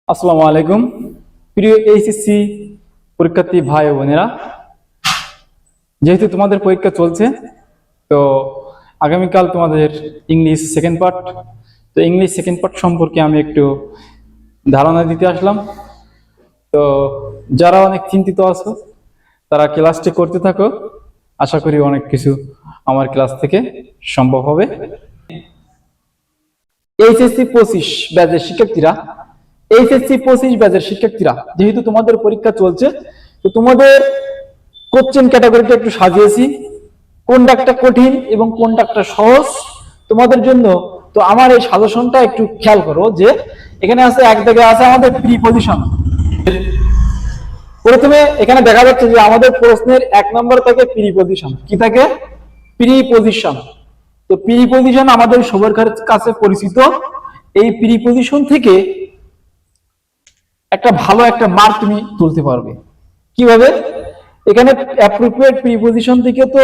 আসসালামু আলাইকুম প্রিয় এইচএসসি পরীক্ষার্থী ভাই ও বোনেরা, যেহেতু তোমাদের পরীক্ষা চলছে তো আগামীকাল তোমাদের ইংলিশ সেকেন্ড পার্ট। তো ইংলিশ সেকেন্ড পার্ট সম্পর্কে আমি একটু ধারণা দিতে আসলাম। তো যারা অনেক চিন্তিত আছো তারা ক্লাসটি করতে থাকো, আশা করি অনেক কিছু আমার ক্লাস থেকে সম্ভব হবে। এইচএসসি 25 ব্যাচের শিক্ষার্থীরা যেহেতু তোমাদের পরীক্ষা চলছে, তো তোমাদের কোশ্চেন ক্যাটাগরিটা একটু সাজিয়েছি, কোনটা একটা কঠিন এবং কোনটা একটা সহজ তোমাদের জন্য। তো আমার এই সাজেশনটা একটু খেয়াল করো যে এখানে আছে, এক দাগে আছে আমাদের প্রিপজিশন। প্রথমে এখানে দেখা যাচ্ছে যে আমাদের প্রশ্নের 1 নম্বর থাকে প্রিপজিশন। কি থাকে? প্রিপজিশন। তো প্রিপজিশন আমাদের সবার কাছে পরিচিত। এই প্রিপজিশন থেকে একটা ভালো একটা মার্ক তুমি তুলতে পারবে। কিভাবে? এখানে অ্যাপ্রোপ্রিয়েট প্রিপজিশন থেকে তো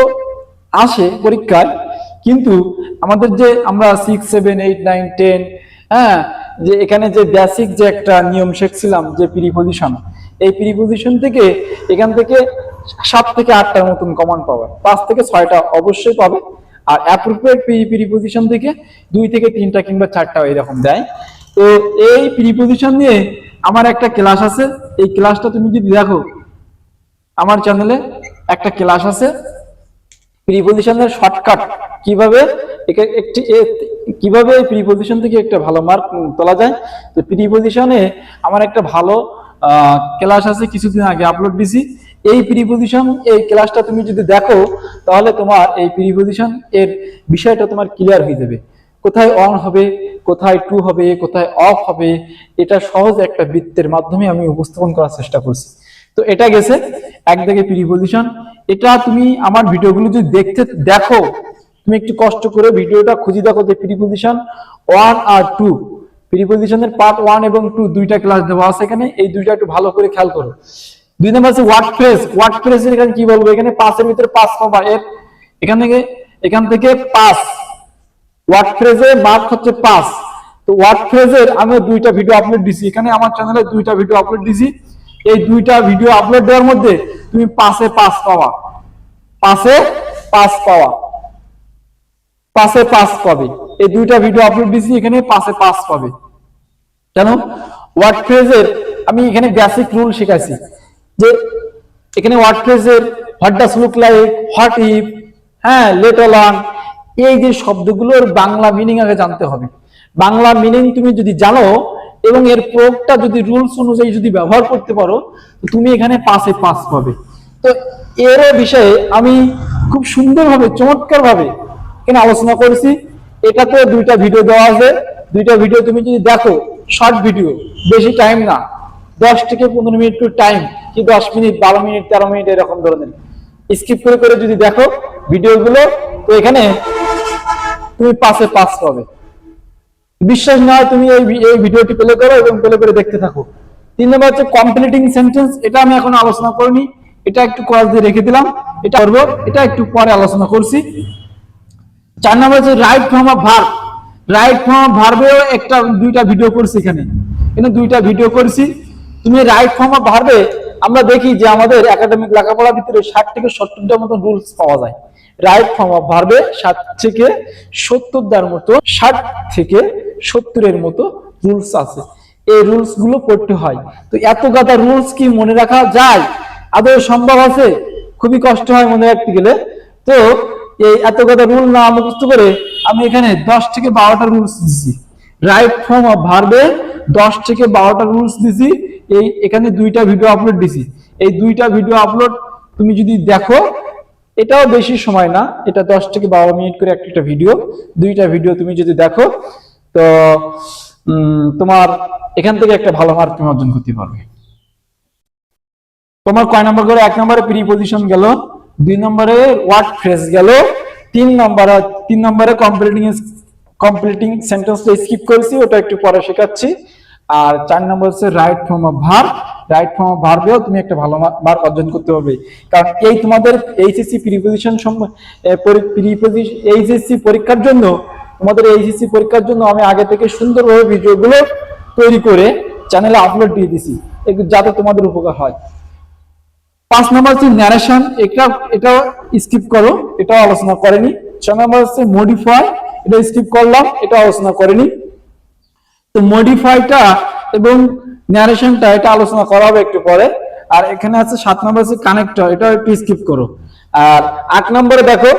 আসে পরীক্ষায়, কিন্তু আমাদের যে আমরা 6, 7, 8, 9, 10 যে এখানে যে বেসিক যে একটা নিয়ম শিখছিলাম যে প্রিপজিশন, এই প্রিপজিশন থেকে এখান থেকে 7 থেকে 8টার মতন কমন পাবে, 5 থেকে 6টা অবশ্যই পাবে। আর অ্যাপ্রোপ্রিয়েট প্রিপজিশন থেকে 2 থেকে 3টা কিংবা 4টা এরকম দেয়। তো এই প্রিপজিশন নিয়ে আমার একটা ক্লাস আছে, এই ক্লাসটা তুমি যদি দেখো, আমার চ্যানেলে একটা ক্লাস আছে প্রিপজিশনের শর্টকাট, কিভাবে প্রিপজিশন থেকে একটা ভালো মার্ক তোলা যায়। তো প্রিপজিশনে আমার একটা ভালো ক্লাস আছে, কিছুদিন আগে আপলোড দিছি। এই প্রিপজিশন এই ক্লাসটা তুমি যদি দেখো তাহলে তোমার এই প্রিপজিশন এর বিষয়টা তোমার ক্লিয়ার হয়ে যাবে। কোথায় অন হবে, কোথায় টু হবে, কোথায় অফ হবে, এটা সহজ একটা বৃত্তের মাধ্যমে আমি উপস্থাপন করার চেষ্টা করছি। তো এটা গেছে একদিকে প্রিপজিশন। এটা তুমি আমার ভিডিওগুলো যদি দেখো, তুমি একটু কষ্ট করে ভিডিওটা খুঁজে দেখো যে প্রিপজিশন 1 আর 2, প্রিপজিশনের পার্ট 1 এবং 2 দুইটা ক্লাস দেওয়া আছে এখানে। এই দুইটা একটু ভালো করে খেয়াল করো। 2 নম্বর আছে ওয়ার্ড ফ্রেজ এর এখানে কি বলবো, এখানে 5 এর ভিতরে 5 পাবা। এখান থেকে 5 ওয়ার্ড ফ্রেজের মার্ক হচ্ছে 5। তো ওয়ার্ড ফ্রেজের আমি 2টা ভিডিও আপলোড দিছি, এখানে আমার চ্যানেলে 2টা ভিডিও আপলোড দিছি। এই 2টা ভিডিও আপলোড দেওয়ার মধ্যে তুমি 5-এ 5 পাওয়া, 5-এ 5 পাওয়া, 5-এ 5 পাবে। এই 2টা ভিডিও আপলোড দিছি, এখানে 5-এ 5 পাবে। কেন? ওয়ার্ড ফ্রেজের আমি এখানে বেসিক রুল শেখাইছি যে এখানে ওয়ার্ড ফ্রেজের what does look like, what if, let on, এই যে শব্দগুলোর বাংলা মিনিং আগে জানতে হবে। বাংলা মিনিং তুমি যদি জানো এবং এর প্রয়োগটা যদি রুলস অনুযায়ী যদি ব্যবহার করতে পারো, তুমি এখানে 5-এ 5 পাবে। তো এর বিষয়ে আমি খুব সুন্দরভাবে চমৎকারভাবে এখানে আলোচনা করেছি। এটাতে 2টা ভিডিও দেওয়া আছে, 2টা ভিডিও তুমি যদি দেখো, শর্ট ভিডিও, বেশি টাইম না, 10 থেকে 15 মিনিট টু টাইম, কি 10 মিনিট, 12 মিনিট, 13 মিনিট এরকম ধরনের স্কিপ করে যদি দেখো ভিডিওগুলো, তো এখানে তুমি 5-এ 5 পাবে। বিশ্বাস না হয় তুমি এই ভিডিওটি প্লে করো এবং প্লে করে দেখতে থাকো। 3 নম্বর হচ্ছে কমপ্লিটিং সেন্টেন্স। এটা আমি এখন আলোচনা করিনি, এটা একটু ক্লাস দিয়ে রেখে দিলাম, এটা করব, এটা একটু পরে আলোচনা করছি। 4 নম্বর হচ্ছে right form of verb. Right form of ভার্বেও 2টা ভিডিও করছি, এখানে 2টা ভিডিও করছি। তুমি রাইট ফর্ম অফ ভার্বে আমরা দেখি যে আমাদের একাডেমিক লেখাপড়ার ভিতরে 60 থেকে 70টার মতো রুলস পাওয়া যায়। রাইট ফর্ম অফ ভার্বে 60 থেকে 70টার মতো 60 থেকে 70-এর মতো রুলস আছে। এই রুলস গুলো পড়তে হয়। তো এত গাদা রুলস কি মনে রাখা যায়? আদৌ সম্ভব আছে? খুবই কষ্ট হয় মনে রাখতে গেলে। তো এই এত গাদা রুল না মুখস্থ করে আমি এখানে 10 থেকে 12টা রুলস দিছি। রাইট ফর্ম অফ ভার্বে 10 থেকে 12টা রুলস দিছি। এখানে 2টা ভিডিও আপলোড দিছি। এই 2টা ভিডিও আপলোড তুমি যদি দেখো, এটাও বেশি সময় না, এটা 10 থেকে 12 মিনিট করে একটা ভিডিও। 2টা ভিডিও তুমি যদি দেখো তো তোমার এখান থেকে একটা ভালো মার্ক তুমি অর্জন করতে পারবে। তোমার কয় নাম্বার করে? 1 নম্বরে প্রিপজিশন গেল, 2 নম্বরে ওয়ার্ড ফ্রেজ গেল, 3 নম্বরে কমপ্লিটিং সেন্টেন্সটা স্কিপ করেছি, ওটা একটু পরে শেখাচ্ছি। আর 4 নম্বর হচ্ছে right form of verb. Right form of ভার্বেও তুমি একটা ভালো মার্ক অর্জন করতে পারবে, কারণ এই তোমাদের এইচএসসি এইচএসসি পরীক্ষার জন্য আমি আগে থেকে সুন্দরভাবে ভিডিওগুলো তৈরি করে চ্যানেলে আপলোড দিয়ে দিছি, যাতে তোমাদের উপকার হয়। 5 নম্বর হচ্ছে ন্যারেশন, এটা স্কিপ করো, এটা আলোচনা করেনি। 6 নম্বর হচ্ছে মডিফাই, এটা স্কিপ করলাম, এটা আলোচনা করেনি। তো মডিফাইটা এবং ন্যারেশনটা এটা আলোচনা করা হবে একটু পরে। আর এখানে আছে 7 নম্বর হচ্ছে কানেক্টর, এটা একটু স্কিপ করো। আর 8 নম্বরে দেখো,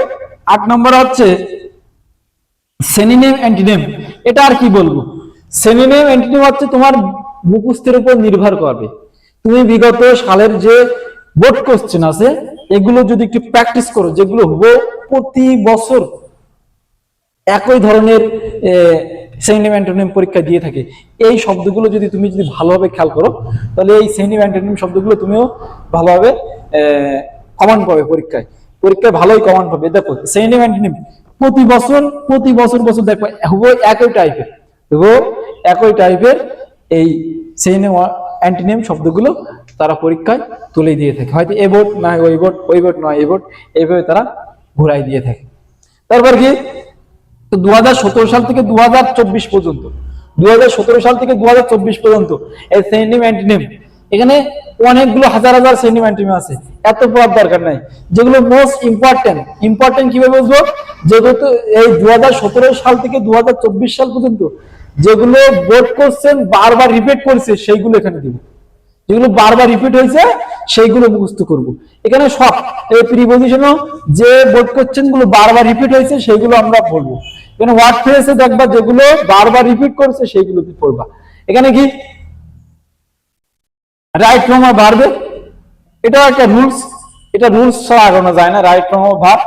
8 নম্বর হচ্ছে সিনোনিম অ্যান্টিনিম। এটা আর কি বলবো, সিনোনিম অ্যান্টিনিম হচ্ছে তোমার মুখস্থের উপর নির্ভর করবে। তুমি বিগত সালের যে বোর্ড কোশ্চেন আছে এগুলো যদি একটু প্র্যাকটিস করো, যেগুলো হবো প্রতি বছর একই ধরনের সিনোনিম অ্যান্টোনিম পরীক্ষা দিয়ে থাকে, এই শব্দগুলো যদি তুমি ভালোভাবে খেয়াল করো, তাহলে এই সিনোনিম অ্যান্টোনিম শব্দগুলো তুমিও ভালোভাবে কমন পাবে পরীক্ষায় ভালোই কমন পাবে। দেখো সিনোনিম অ্যান্টোনিম প্রতি বছর দেখো হবো একই টাইপের এই সিনোনিম অ্যান্টোনিম শব্দগুলো তারা পরীক্ষায় তুলে দিয়ে থাকে। হয়তো এ বোর্ড নয় ওই বোর্ড, ওই বোর্ড নয় এই বোর্ড, এইভাবে তারা ঘুরাই দিয়ে থাকে। তারপর কি, তো 2017 সাল থেকে 2024 পর্যন্ত, 2017 সাল থেকে 2024 পর্যন্ত এই সিনোনিম অ্যান্টোনিম, এখানে অনেকগুলো হাজার সিনোনিম অ্যান্টোনিম আছে, এত পড়ার দরকার নাই। যেগুলো মোস্ট ইম্পর্টেন্ট কিভাবে বুঝবো, যেহেতু এই 2017 সাল থেকে 2024 সাল পর্যন্ত যেগুলো বোর্ড কোশ্চেন বারবার রিপিট করছে সেইগুলো এখানে দিব, যেগুলো বারবার রিপিট হয়েছে সেইগুলো মুখস্থ করব। এখানে সব এই প্রিপজিশনও যে বোর্ড কোশ্চেন গুলো বারবার রিপিট হয়েছে সেইগুলো আমরা পড়বো। এখানে ওয়ার্ড ফ্রেজে দেখবা যেগুলো বারবার রিপিট করছে সেইগুলো পড়বা। এখানে কি রাইট ফ্রম আ ভার্ব, এটা একটা রুলস, এটা রুলস ছাড়া আগানো যায় না। Right from a verb,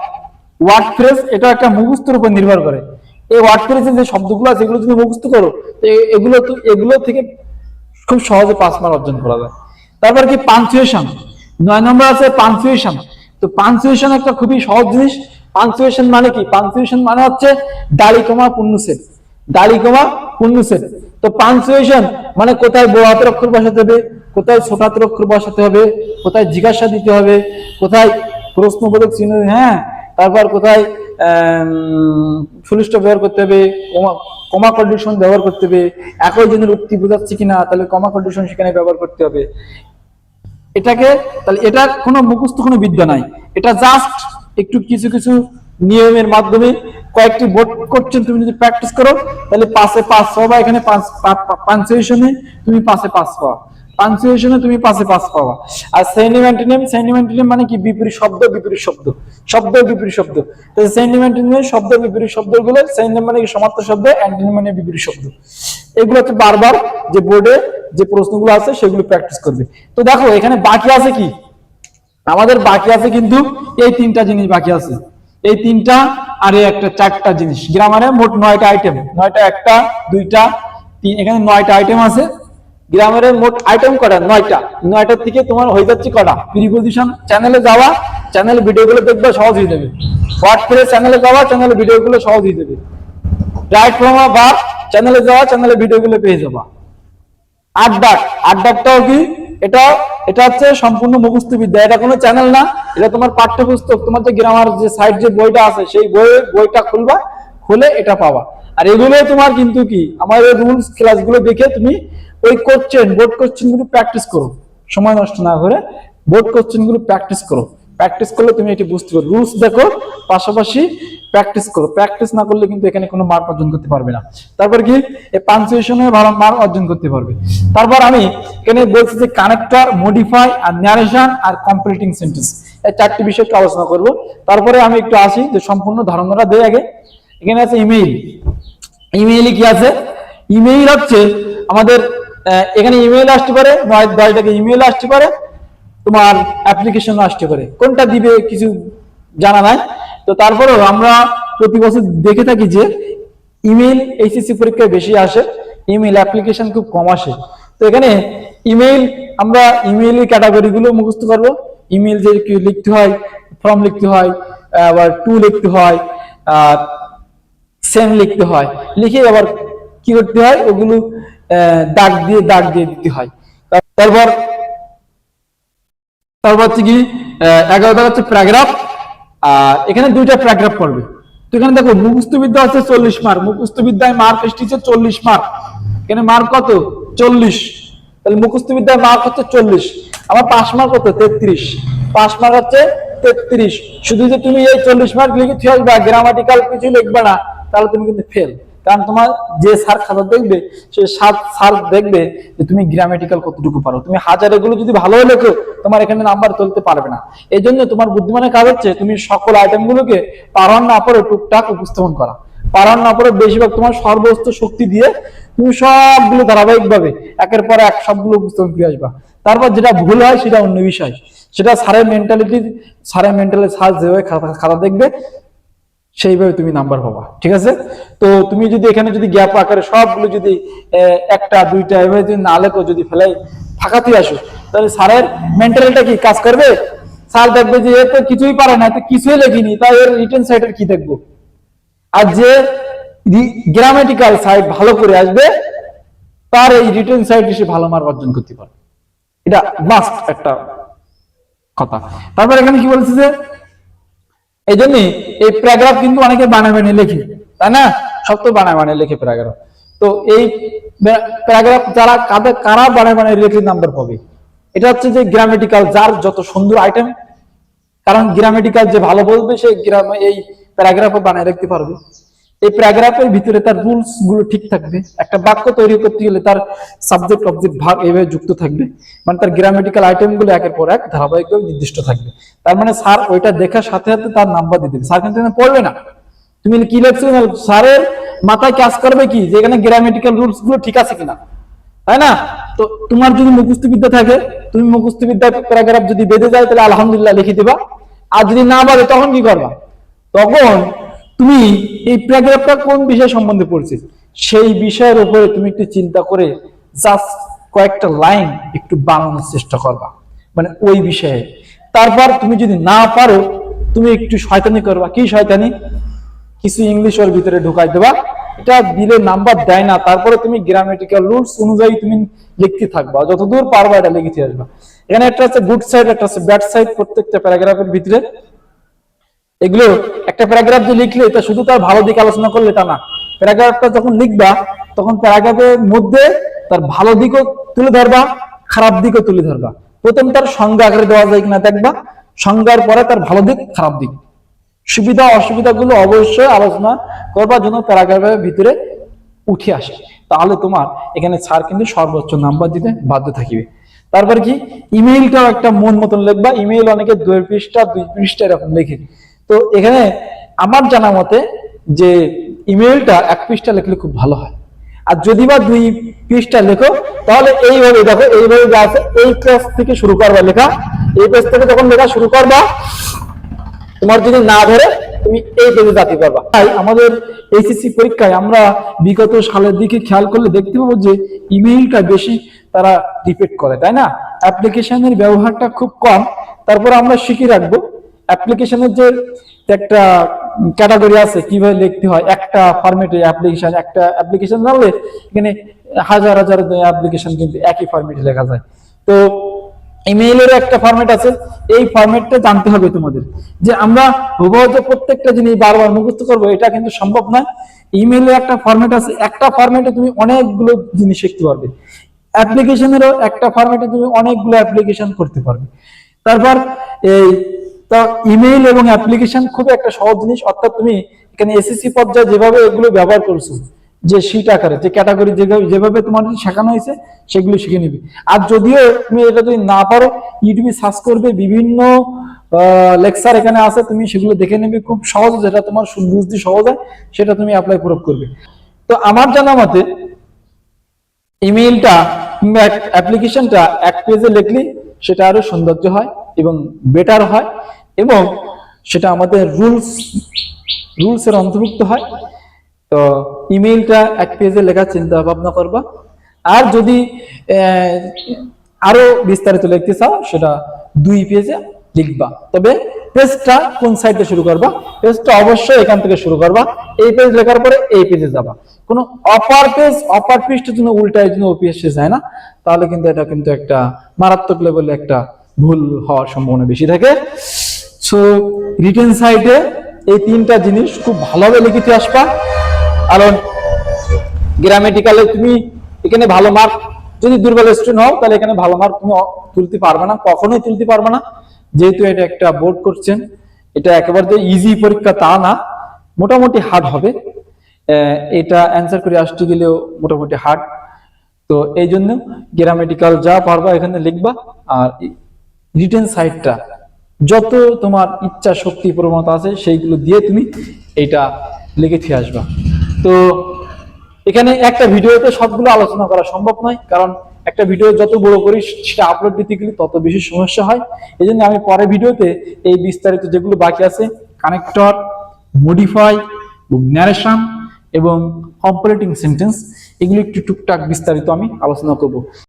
word phrase, এটা একটা মুখস্থের উপর নির্ভর করে। এই ওয়ার্ড ফ্রেজে যে শব্দগুলো আছে এগুলো যদি মুখস্থ করো, এগুলো থেকে খুব সহজে 5 মার্ক অর্জন করা যায়। তারপর কি পাঞ্চুয়েশন, 9 নম্বর আছে পাঞ্চুয়েশন। তো পাঞ্চুয়েশন একটা খুবই সহজ জিনিস। পাঞ্চুয়েশন মানে কি, পাঞ্চুয়েশন মানে হচ্ছে দাড়ি কমা পূর্ণচ্ছেদ, দাড়ি কমা পূর্ণচ্ছেদ। তো পাঞ্চুয়েশন মানে কোথায় বড় হাতের অক্ষর বসাতে হবে, কোথায় ছোট হাতের অক্ষর বসাতে হবে, কোথায় জিজ্ঞাসা দিতে হবে, কোথায় প্রশ্নবোধক চিহ্ন, হ্যাঁ, তারপর কোথায় ফুল স্টপ ব্যবহার করতে হবে, কমা কন্ডিশন ব্যবহার করতে হবে, একই জনের উক্তি বোঝাচ্ছে কিনা তাহলে কমা কন্ডিশন সেখানে ব্যবহার করতে হবে। এটাকে তাহলে এটা কোনো মুখস্থ কোনো বিদ্যা নাই, এটা জাস্ট একটু কিছু কিছু নিয়মের মাধ্যমে কয়েকটি বোর্ড করছেন তুমি যদি প্র্যাকটিস করো তাহলে 5-এ 5 পাবা। এখানে পাঞ্চুয়েশনে তুমি 5-এ 5 পাবা, পাঞ্চুয়েশনে তুমি 5-এ 5 পাবা। আর সিনোনিম অ্যান্টোনিম মানে কি, বিপরীত শব্দ বিপরীত শব্দ। তো সিনোনিম অ্যান্টোনিম শব্দ বিপরীত শব্দগুলো, সিনোনিম মানে কি সমার্থক শব্দ, অ্যান্টোনিম মানে বিপরীত শব্দ। এগুলো হচ্ছে বারবার যে বোর্ডে যে প্রশ্নগুলো আছে সেগুলো প্র্যাকটিস করবে। তো দেখো এখানে বাকি আছে কি, আমাদের বাকি আছে কিন্তু এই 3টা জিনিস বাকি আছে, এই 3টা আর এই একটা 4টা জিনিস। গ্রামারে মোট 9টা আইটেম, 9টা, 1টা 2টা 3, এখানে 9টা আইটেম আছে। গ্রামারের মোট আইটেম কটা, 9টা। 9টার থেকে তোমার হয়ে যাচ্ছে কটা, প্রিপজিশন। চ্যানেলে যাওয়া, চ্যানেল ভিডিওগুলো দেখবে, সহজ হয়ে যাবে। ওয়ার্ড ফ্রেজ চ্যানেলে যাওয়া, চ্যানেল ভিডিওগুলো সহজ হয়ে যাবে। রাইট ফ্রম আ ভার্ব চ্যানেলে যাওয়া, চ্যানেলে ভিডিওগুলো পেয়ে যাবা। আড্ডাটাও কি, এটা হচ্ছে সম্পূর্ণ মুখস্থ বিদ্যা, এটা কোনো চ্যানেল না, এটা তোমার পাঠ্যপুস্তক। তোমার যে গ্রামার যে সাইড যে বইটা আছে সেই বইটা খুলবা, খুলে এটা পাবা। আর এগুলো তোমার কিন্তু কি, আমাদের রুলস ক্লাসগুলো দেখে তুমি ওই বোর্ড কোশ্চেন গুলো প্র্যাকটিস করো, সময় নষ্ট না করে বোর্ড কোশ্চেন গুলো প্র্যাকটিস করো। প্র্যাকটিস করলে তুমি এটি বুঝতে পারো, রুলস দেখো, পাশাপাশি প্র্যাকটিস করো। প্র্যাকটিস না করলে কিন্তু এখানে কোনো মার্ক অর্জন করতে পারবে না। তারপর কি, এই পাঞ্চুয়েশনে ভালো মার্ক অর্জন করতে পারবে। তারপর আমি এখানে বলছি যে কানেক্টর, মডিফাই আর ন্যারেশন আর কমপ্লিটিং সেন্টেন্স, এই 4টি বিষয় একটু আলোচনা করব। তারপরে আমি একটু আসি যে সম্পূর্ণ ধারণাটা দেই আগে। এখানে আছে ইমেইল। ইমেইলে কি আছে, ইমেইল হচ্ছে আমাদের এখানে ইমেইল আসতে পারে, 9-10টাকে ইমেইল আসতে পারে, তোমার অ্যাপ্লিকেশন আসতে পারে, কোনটা দিবে কিছু জানা নাই। তো তারপরেও আমরা প্রতি বছর দেখে থাকি যে ইমেইল এইচএসসি পরীক্ষায় বেশি আসে, ইমেইল অ্যাপ্লিকেশন খুব কম আসে। তো এখানে ইমেইল, আমরা ইমেইলের ক্যাটাগরিগুলো মুখস্থ করবো। ইমেইল যে কি লিখতে হয়, ফর্ম লিখতে হয়, আবার টু লিখতে হয়, আর সেন্ড লিখতে হয়, লিখে আবার কি করতে হয়, ওগুলো দাগ দিয়ে দিতে হয়। তারপর হচ্ছে কি 11টা হচ্ছে প্যারাগ্রাফ, আর এখানে 2টা প্যারাগ্রাফ পড়বে। তো এখানে দেখো মুখস্থ বিদ্যা হচ্ছে 40 মার্ক, মুখস্থ বিদ্যায় মার্ক এসেছে 40 মার্ক। এখানে মার্ক কত, 40। তাহলে মুখস্থ বিদ্যার মার্ক হচ্ছে 40, আমার পাস মার্ক হচ্ছে 33, পাস মার্ক হচ্ছে 33। শুধু যে তুমি এই 40 মার্ক লিখে থিয়ে আসবা, গ্রামাটিক্যাল কিছু লিখবে না, তাহলে তুমি কিন্তু ফেল। কারণ তোমার যে স্যার খাতা দেখবে, সে স্যার দেখবে যে তুমি গ্রামাটিক্যাল কতটুকু পারো। তুমি হাজার এগুলো যদি ভালো লেখো, তোমার এখানে নাম্বার তুলতে পারবে না। এই জন্য তোমার বুদ্ধিমানের কাজ হচ্ছে তুমি সকল আইটেমগুলোকে পারার না পরে টুকটাক উপস্থাপন করা, পারার না পরে বেশিরভাগ তোমার সর্বোচ্চ শক্তি দিয়ে তুমি সবগুলো ধারাবাহিকভাবে একের পর এক সবগুলো উপস্থাপন করে আসবা। তারপর যেটা ভুল হয় সেটা অন্য বিষয়, সেটা স্যারের মেন্টালিটি, স্যার যেভাবে খাতা দেখবে সেইভাবে তুমি নাম্বার পাবা, ঠিক আছে? তো তুমি যদি এখানে যদি গ্যাপ আকারে সবগুলো যদি একটা দুইটা এভাবে যদি না লেখো, যদি ফেলাই ফাঁকাতে আসো, তাহলে স্যারের মেন্টালিটা কি কাজ করবে? স্যার দেখবে যে এ তো কিছুই পারে না, তো কিছুই লেখিনি, তাই এর রিটেন সাইডের কি দেখবো? আর যে গ্রামাটিক্যাল সাইড ভালো করে আসবে, তার এই রিটেন সাইড এসে ভালো মার্ক অর্জন করতে পারবে। এটা মাস্ট একটা কথা। তারপর এখানে কি বলছে যে এই জন্য এই প্যারাগ্রাফ কিন্তু অনেকে বানায় বানিয়ে লেখে, তাই না? সব তো বানায় বানিয়ে লেখে প্যারাগ্রাফ। তো এই প্যারাগ্রাফ যারা কারা বানায় বানিয়ে লেখে নাম্বার পাবে। এটা হচ্ছে যে গ্রামাটিক্যাল যার যত সুন্দর আইটেম, কারণ গ্রামাটিক্যাল যে ভালো বলবে সে এই প্যারাগ্রাফও বানায় রাখতে পারবে। এই প্যারাগ্রাফের ভিতরে তার রুলস গুলো ঠিক থাকবে। একটা বাক্য তৈরি করতে গেলে তার সাবজেক্ট অবজেক্ট ভাগ এইভাবে যুক্ত থাকবে, মানে তার গ্রামাটিক্যাল আইটেম গুলো একের পর এক ধারাবাহিকভাবে নির্দিষ্ট থাকবে। তার মানে স্যার ওইটা দেখার সাথে সাথে তার নাম্বার দিয়ে দেবে। স্যার কিন্তু পড়বে না তুমি কি লেখছো, স্যারের মাথায় কাজ করবে কি যে এখানে গ্রামাটিক্যাল রুলস গুলো ঠিক আছে কিনা, তাই না? তো তোমার যদি মুখস্থ বিদ্যা থাকে, তুমি মুখস্থ বিদ্যার প্যারাগ্রাফ যদি বেঁধে যায় তাহলে আলহামদুলিল্লাহ লিখে দিবা। আর যদি না বাঁধে তখন কি করবা? তখন তুমি এই প্যারাগ্রাফটা কোন বিষয় সম্বন্ধে পড়ছে সেই বিষয়ের উপরে তুমি একটু চিন্তা করে জাস্ট কয়েকটা লাইন একটু বানানোর চেষ্টা করবা, মানে ওই বিষয়ে। তারপর তুমি যদি না পারো, তুমি একটু শয়তানি করবা। কি শয়তানি? কিছু ইংলিশ ওর ভিতরে ঢুকাই দেবা, এটা দিলে নাম্বার দেয় না। তারপরে তুমি গ্রামাটিক্যাল রুলস অনুযায়ী তুমি লিখতে থাকবা, যতদূর পারবা এটা লিখতে আসবা। এখানে একটা আছে গুড সাইড, একটা আছে ব্যাড সাইড প্রত্যেকটা প্যারাগ্রাফের ভিতরে। এগুলো একটা প্যারাগ্রাফ যে লিখলে এটা শুধু তার ভালো দিক আলোচনা করলে এটা না। প্যারাগ্রাফটা যখন লিখবা তখন প্যারাগ্রাফের মধ্যে তার ভালো দিকও তুলে ধরবা, খারাপ দিকও তুলে ধরবা। প্রথম তার সংজ্ঞা আকারে দেওয়া যায় কিনা দেখবা, সংজ্ঞার পরে তার ভালো দিক খারাপ দিক সুবিধা অসুবিধা গুলো অবশ্যই আলোচনা করবার জন্য প্যারাগ্রাফের ভিতরে উঠে আসে। তাহলে তোমার এখানে স্যার কিন্তু সর্বোচ্চ নাম্বার দিতে বাধ্য থাকিবে। তারপর কি ইমেইলটাও একটা মন মতন লিখবা। ইমেইল অনেকে 2 পৃষ্ঠা 2 পৃষ্ঠা এরকম লেখে। তো এখানে আমার জানা মতে যে ইমেইলটা 1 পৃষ্ঠা লিখলে খুব ভালো হয়। আর যদি বা 2 পৃষ্ঠা লেখো তাহলে এইভাবে দেখো, এইভাবে যা আছে এই পেজ থেকে শুরু করবা লেখা। এই পেজ থেকে যখন লেখা শুরু করবা, তোমার যদি না ধরে তুমি এই পেজে যেতে পারবা। তাই আমাদের এইচএসসি পরীক্ষায় আমরা বিগত সালের দিকে খেয়াল করলে দেখতে পাবো যে ইমেইলটা বেশি তারা রিপিট করে, তাই না? অ্যাপ্লিকেশনের ব্যবহারটা খুব কম। তারপর আমরা শিখে রাখবো অ্যাপ্লিকেশনের যে একটা ক্যাটাগরি আছে কিভাবে লিখতে হয়। একটা ফরম্যাটে অ্যাপ্লিকেশন, একটা অ্যাপ্লিকেশন জানলে এখানে হাজার হাজার অ্যাপ্লিকেশন কিন্তু একই ফরম্যাটে লেখা যায়। তো ইমেইলের একটা ফরম্যাট আছে, এই ফরম্যাটটা জানতে হবে তোমাদের। যে আমরা হুবহু যে প্রত্যেকটা জিনিস বারবার মুখস্থ করবো এটা কিন্তু সম্ভব নয়। ইমেইলের একটা ফরম্যাট আছে, একটা ফরম্যাটে তুমি অনেকগুলো জিনিস শিখতে পারবে। অ্যাপ্লিকেশনেরও একটা ফরম্যাটে তুমি অনেকগুলো অ্যাপ্লিকেশন করতে পারবে। তারপর এই তো ইমেইল এবং অ্যাপ্লিকেশন খুব একটা সহজ জিনিস। অর্থাৎ তুমি এখানে এসএসসি পর্যায়ে যেভাবে এগুলো ব্যবহার করছো, যে শীট আকারে যে ক্যাটাগরি যেভাবে তোমার শেখানো হয়েছে সেগুলো শিখে নিবে। আর যদিও তুমি এটা যদি না পারো, ইউটিউবে সার্চ করবে, বিভিন্ন লেকচার এখানে আছে, তুমি সেগুলো দেখে নেবে খুব সহজ, যেটা তোমার বুঝতে সহজ হয় সেটা তুমি অ্যাপ্লাই প্রয়োগ করবে। তো আমার জানা মতে ইমেইলটা কিংবা অ্যাপ্লিকেশনটা 1 পেজে লিখলে সেটা আরো সৌন্দর্য হয় এবং বেটার হয়, এবং সেটা আমাদের রুলসের অন্তর্ভুক্ত হয়। তো ইমেইলটা 1 পেজে লেখার চিন্তা ভাবনা করবা। আর যদি আরো বিস্তারিত লিখতে চাও সেটা 2 পেজে লিখবা। তবে পেজটা কোন সাইডে শুরু করবা? পেজটা অবশ্যই এখান থেকে শুরু করবা। এই পেজ লেখার পরে এই পেজে যাবা। কোনো অপার পৃষ্ঠের জন্য উল্টায় জন্য ওপিএসে যায় না, তাহলে কিন্তু এটা কিন্তু একটা মারাত্মক লেভেলে একটা ভুল হওয়ার সম্ভাবনা বেশি থাকে। সো রিটেন সাইডে এই 3টা জিনিস খুব ভালোভাবে লিখিতে আসবা। কারণ গ্রামাটিক্যালে তুমি এখানে ভালো মার্ক যদি দুর্বল স্টুডেন্ট হও তাহলে এখানে ভালো মার্ক তুমি তুলতে পারবে না, কখনোই তুলতে পারবে না। যেহেতু এটা একটা বোর্ড করছেন, এটা একেবারে যে ইজি পরীক্ষা তা না, মোটামুটি হার্ড হবে। এটা অ্যান্সার করে আসতে গেলেও মোটামুটি হার্ড। তো এই জন্য গ্রামাটিক্যাল যা পারবা এখানে লিখবা, আর রিটেন সাইডটা যত তোমার ইচ্ছা শক্তি প্রবণতা আছে সেইগুলো দিয়ে তুমি এটা লিখে ফিরে আসবা। তো এখানে একটা ভিডিওতে সবগুলো আলোচনা করা সম্ভব নয়, কারণ একটা ভিডিও যত বড় করি সেটা আপলোড দিতে গেলে তত বেশি সমস্যা হয়। এই জন্য আমি পরের ভিডিওতে এই বিস্তারিত যেগুলো বাকি আছে, কানেক্টর, মডিফাই, ন্যারেশন এবং কম্পারেটিং সেন্টেন্স, এগুলো একটু টুকটাক বিস্তারিত আমি আলোচনা করব।